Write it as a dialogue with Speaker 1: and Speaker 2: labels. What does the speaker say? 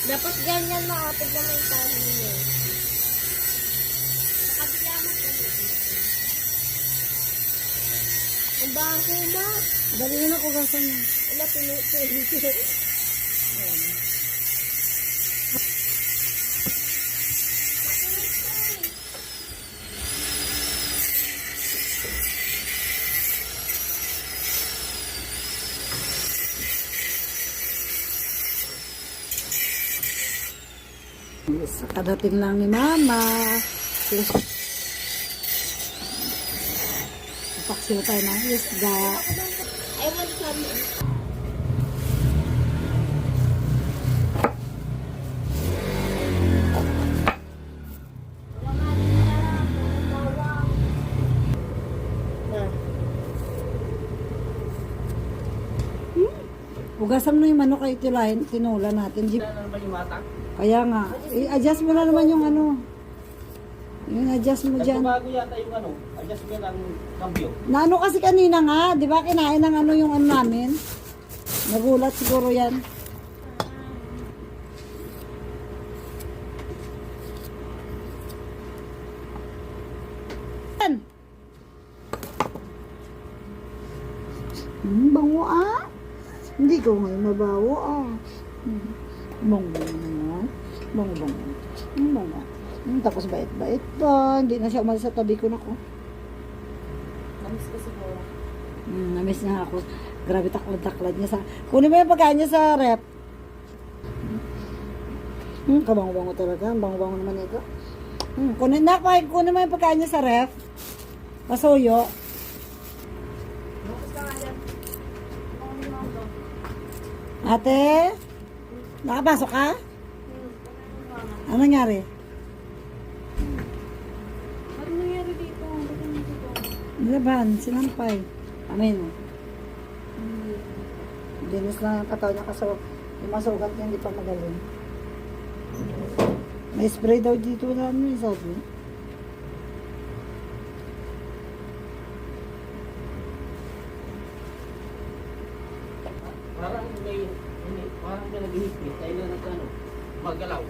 Speaker 1: Dapat ganyan maapit na may tayo niyo. Sa kabila mo po. Ang baho ma.
Speaker 2: Dali na ako gasan mo.
Speaker 1: Wala, pinutuloy.
Speaker 2: Yes, kadating lang ni Mama. Yes. Paksiw tayo ng isda.
Speaker 1: I want some.
Speaker 2: Ugasan mo na yung manok ay tinula natin. Kaya nga, i-adjust mo na naman yung ano. Yung adjust mo dyan.
Speaker 3: Bago yata yung ano, adjust mo ng cambio.
Speaker 2: Naano kasi kanina nga, di ba kinain ng ano yung ano namin? Nagulat siguro yan. Bango ah. Hindi ko ngayon mabawo ah. Bango na yan. Bango. Bango. Tapos bait-bait pa. Hindi na siya umalis sa tabi ko na ko.
Speaker 1: Namiss ko siguro.
Speaker 2: Namiss niya ako. Grabe taklad-taklad niya sa... Kunin mo yung pagkain niya sa rep. Kabango-bango talaga. Ang bango-bango naman ito. Kunin mo yung pagkain niya sa rep. Pasuyo. Ate? Nakapasok ka? Ano nangyari?
Speaker 1: Ano nangyari dito?
Speaker 2: Nilaban, sinampay. Amin. Dinis lang yung katawan niya kasi yung masugat niya hindi pa magaling. May spray daw dito na ano yung sabi.
Speaker 3: Parang may naghihipit, tayo na nagkano, magalaw.